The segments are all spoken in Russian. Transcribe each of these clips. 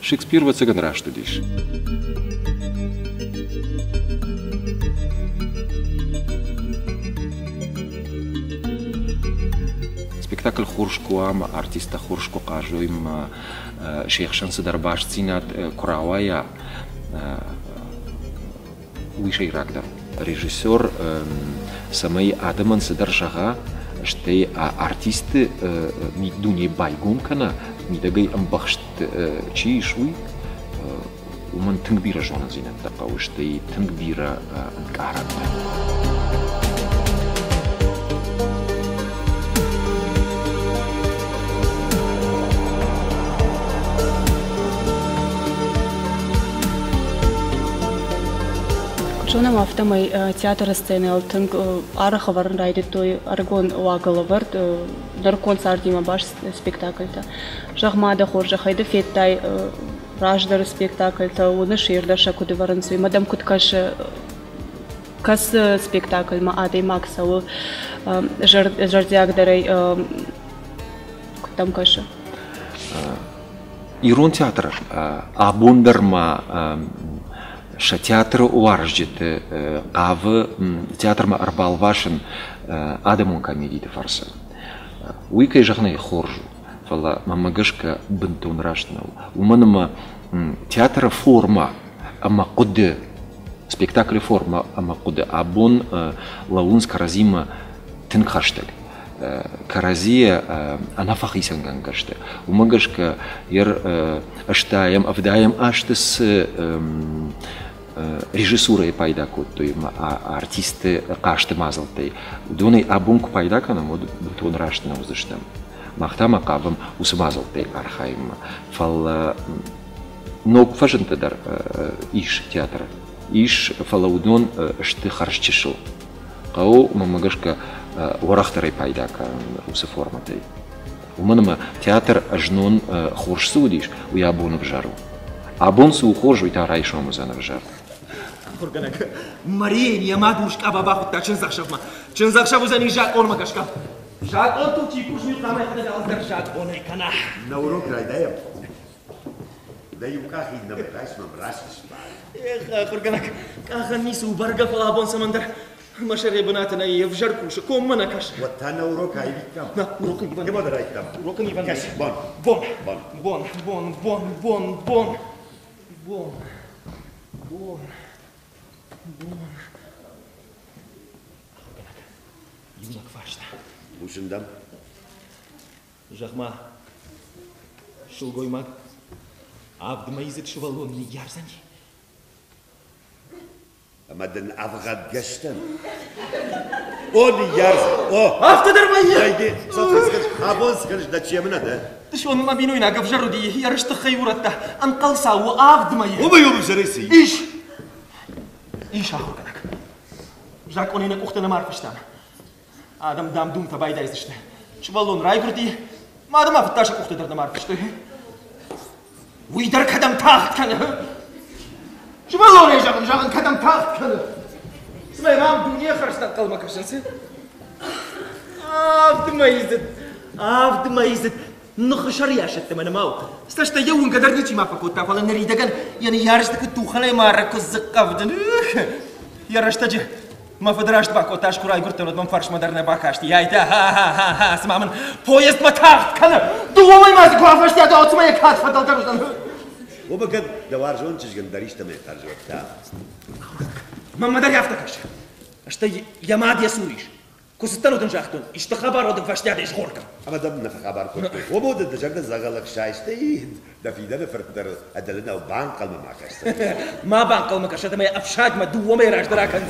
Шекспир в цыган рашту диш. Спектакль хуршкуам, артиста хуршку кажуим, шейхшан садарбаш цинат куравая уишей рагдар. Режиссер самый Адаман садаршага, что артисты мидуни байгумкана, мидагай амбахшт чишуй, уман тынгбира жонан зинат такау, что и тынгбира гаранта. Жонам автомай театр сцены алтын арахавар райдет той аргон уагалавар даркон сардима баш спектакльта. Жахмада хоржа хайды феттай раждар спектакльта уны ширда шакуды варанцуй. Мадам куткаш кас спектакль ма адай максау жардиагдарай кутам каша. Ирон театр абундарма ша театр уаржит гавы театр ма арбалвашин адамун комедии фарса. Уикай жахнай хоржу, фала мамагашка бентун рашнау. Уманама театр форма амакуды спектакль форма амакуды абун лаунс каразима тынхаштаг. Каразия анафахисан гангашты. Умагашка ер аштаем авдаем аштыс режиссурой пайда кот, то есть артисты кашты мазалтай. Доной абунку пайда канам вот бутон рашты на узыштам. Махтама кавам усмазалтай архаим. Фал ног фажентадар иш театра. Иш фалаудон шты харшчишил. Кау мамагашка урахтарай пайда кан усы форматай. Уманама театр ажнон хоршсу диш уябун в жару. Абун су хоржу и тарай шомузан в жару. Хурганак, Мария, не мадушка, бабахута, чензахшавма. Чензахшав узани жак он магашка. Жак он тут чипуш ми камай хада алдар жак он экана. На урок райдаем. Да юках и на бекайс мам растиш. Эх, Хурганак, кахан нису барга фалабон самандар. Машаре бунатана и в жаркуша, коммана каш. Вот та на урок айвикам. На урок иван. Не буду райдам. Урок иван. Каш, бон. Бон. Бон. Бон. Бон. Бон. Бон. Бон. Бон. Бон. Бон. Юнак важно. Ушиндам. Жахма. Шулгой маг. Абдмаизет шувалон не ярзани. Амадан авгад гештен. Он ярз. О. Автодар моя. Дайди. Сатскаж. Абон скаж да чем надо. Ты что, мама бинуина гавжаруди, я решта хайурата, анкалсау авдмая. Оба юру жареси. Иш ахурганак. Жак он инак ухтана марфиштан. Адам дам дум табайда издиште. Швалон райгурди, мадам афташа ухтадар на марфиште. Уидар кадам тахт кана. Швалон ей жаган кадам тахт кана. Смай мам дуния харстан калма кашансы. Авдмаизет. نخشر يا شت من ماو استشتا يوم قدرني تي ما فكوت فلا نريد كان يعني يارشتك توخلي ما ركز زقفدن يا رشتج ما فدراشت باكو تاشكر اي قلت له فرش مدرنا باكاشتي يا تا ها اسمع من بويست ما تاخت كان دوما ما زقفشت يا دوت ما يكات فضل درجن وبقد دوار جون تشجن دريشت ما ترجو تا ما مدري افتكش اشتي يا ماد يا سوريش كوستانو تنجحتون اشتخبار ودن فاشتي هذا يشخورك أما دم نفخبار كنت وبود الدجاج زغلق شايستي ده في ده فرتر أدلنا وبان قلم معك ما بان قلم كشت ما أفشاج ما دو وما يراش دراك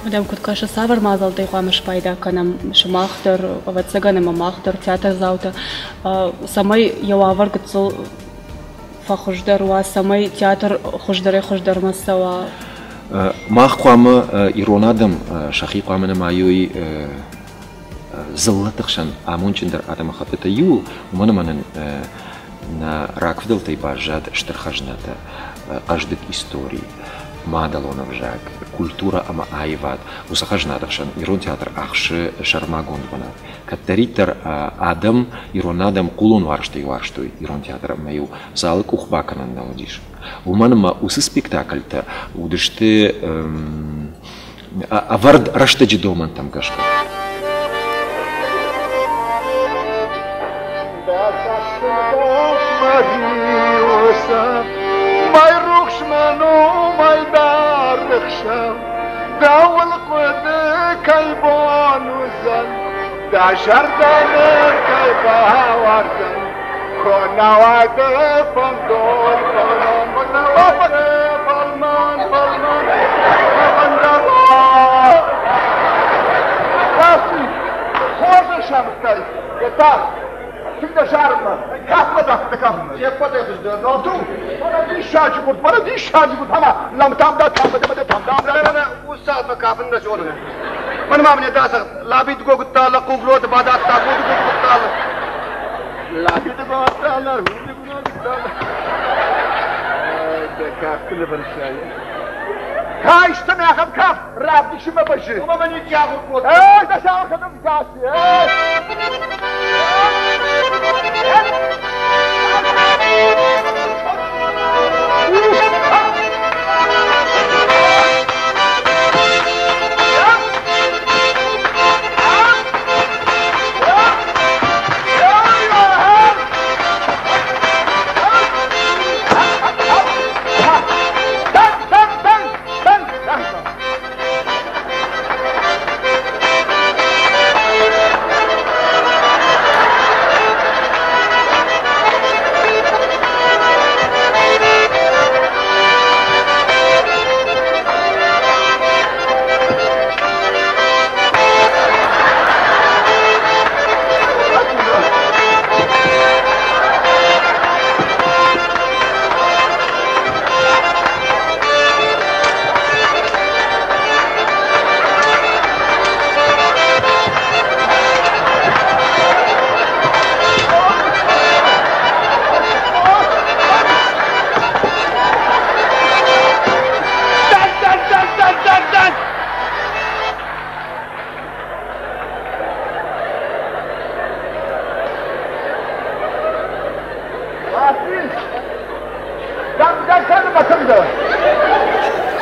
مدام كنت كاش سافر ما زال تيقوا مش بايدا كان مش ماختر وبتسجن ما ماختر تياتر زاوتا سامي يوافر كتسل فخشدر وسامي تياتر خشدر مسوا ما قام إيرونادم شخي قامنا مايوي زلتخشان آمونچندر آدم خطته يو ومن на раквдел тей бажат штархажната каждый истории мадалонов жак, культура ама айват, усахажнадавшан, ирон театр ахши шармагон банат. Катаритер адам, ирон адам кулон варштой, ирон театр маю залык ухбаканан наудиш. Уманма усы спектакльта, удышты авард раштаджи доман там гашка. Fica jarma, capa da cama. E pode dizer, não tu. Para deixar de ama lamtam da tam da tam da. Ustad makabın da şöyle. Bana mamne dasa labit go gutta la kuglot badat ta go gutta la. Labit go gutta la hudi go gutta la. De kafle ben şey. Ha işte ne yakam kaf. Rab dişime başı. Ama ben hiç yağmur. Da sağ kadın gasi.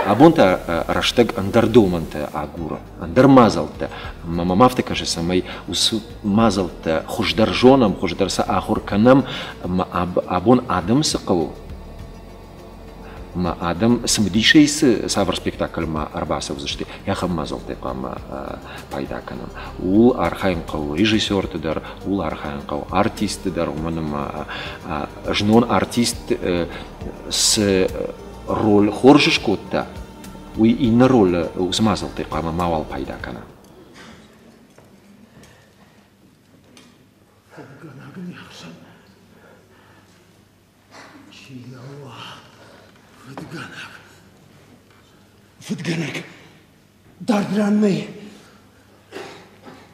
Абонта раштег андардоманта агура, андармазалта, мамафта каже самай усмазалта хождаржонам, хождарса ахурканам, абон адам сакау. Ма адам смдишейс савр спектакль ма арбасов зашти. Яхам мазалта пама пайдаканам. Ул архаим кау режиссер тидар, ул архаим кау артист тидар, уманам жнон артист с роль хоржиш котта. Уй инна роль усмазал ты кама мавал пайда кана. Футганак, дардранмай,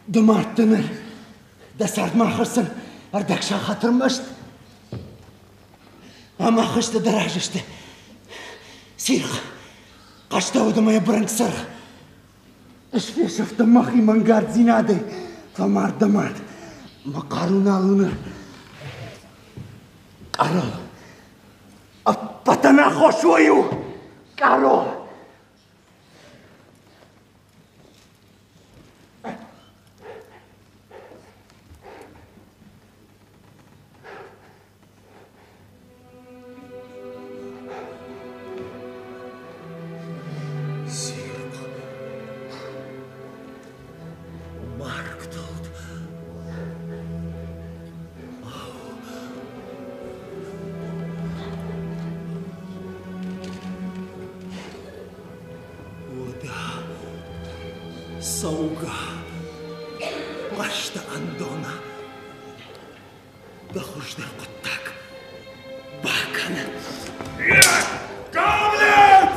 дамартыныр, да сардмахырсын, ардакша хатырмашт. Амахышты даражышты. Сирх, қашта удамая біріңсір. Ішфешівті махи мангард зинады, фамар дамард, мақарун алыныр. Карол, аппатана хошуаю, Карол. Sauga, başta andona, da hoşda kuttak, bakana. Kavlet!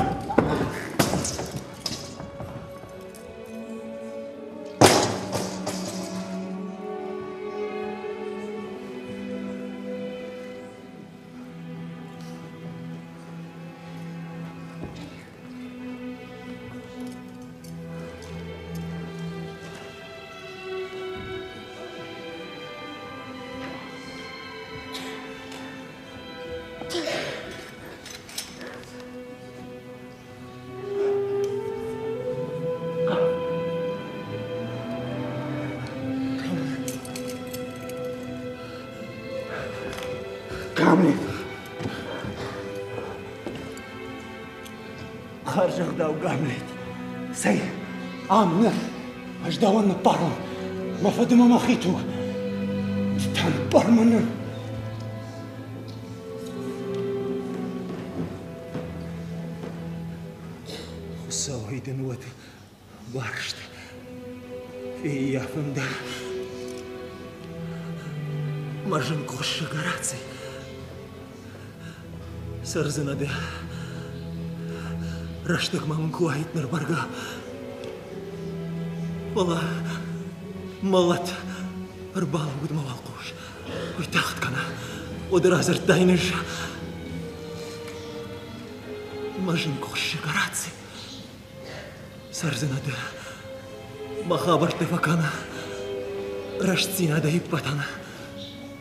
Гамлет. Харжагдав Гамлет. Сей, Амна, аждаван на пару. Мафадима махиту. Там парманан. Савайден вот баршт. И я фунда. Мажин коша гараций. Сарзанады. Раштык мамын куайт нарбарга. Вала малат арбал будмавал куш. Ой тахт кана. Одразар дайныш. Мажин коша гараций. Сарзанады. Махабар тефакана. Раштина да иппатана.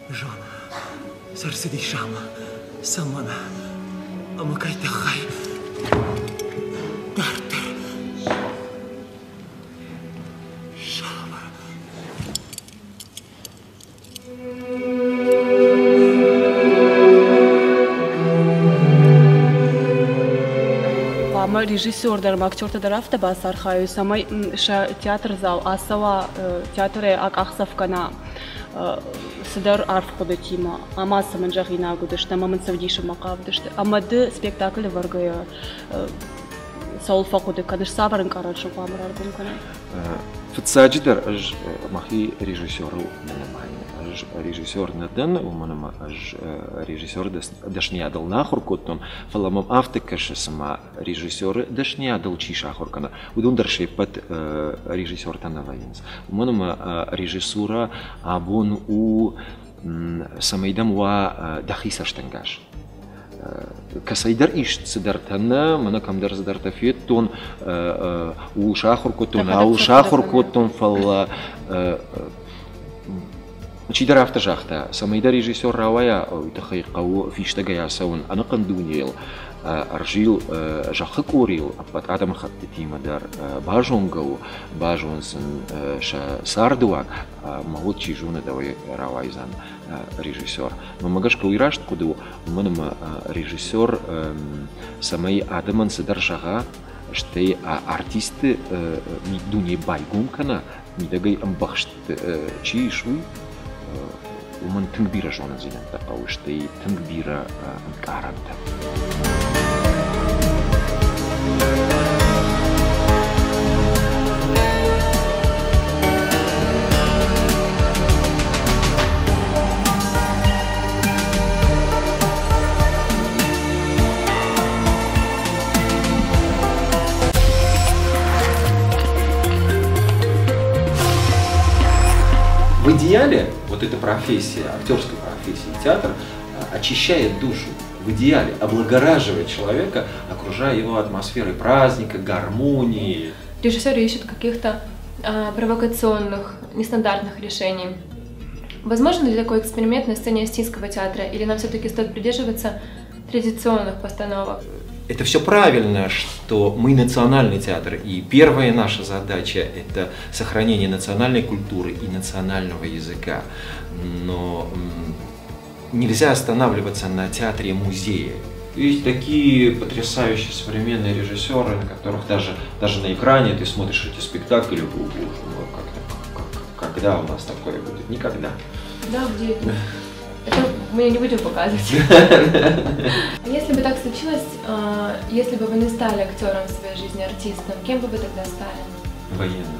Жона. Сарсиди шама. Самана. Амакайта хай. Дартер. Шама. Ама режиссердар, актёртар дарафта басар хаю, самай театр зал, асава театре акахсавкана сидар арф кудатима, ама саманжагина гудышта, маман савдиша макавдышта, амады спектакль варгая саулфа куды, кадыш саварын карачу памрар гумкана. Фцаджидар аж махи режиссеру нанамай, аж режиссер надан, уманама аж режиссер дашниадал нахур коттон, фаламам автокаш сама режиссер дашниадал чишахуркана, удундар шепат режиссер танаваинс, уманама режиссура абун у самайдам ва дахисаштангаш. Касайдар иш сидартана, мана камдар сидартафет тон у шахур котон, а у шахур котон фал чидар автожахта. Самайдар режиссер равая тахай кау фиштага ясаун анакандунил аржил жахык орил, апат адам хатты тимадар бажонгау бажонсын ша сардуак махот чижуна давай равайзан режиссер. Но магашка уйрашт куду манам режиссер самай адаман сидаршага штей артисты дуни байгумкана мидагай амбахшт чишуй уман тынгбира жона зелен такау штей тынгбира каранта. В идеале вот эта профессия, актерская профессия, театр очищает душу. В идеале облагораживает человека, окружая его атмосферой праздника, гармонии. Режиссеры ищут каких-то провокационных, нестандартных решений. Возможно ли такой эксперимент на сцене Остинского театра, или нам все-таки стоит придерживаться традиционных постановок? Это все правильно, что мы национальный театр, и первая наша задача – это сохранение национальной культуры и национального языка. Но нельзя останавливаться на театре-музее. Есть такие потрясающие современные режиссеры, на которых даже на экране ты смотришь эти спектакли, когда у нас такое будет? Никогда. Да, где это? Это мы не будем показывать. Если бы так случилось, если бы вы не стали актером в своей жизни, артистом, кем бы вы тогда стали? Военным.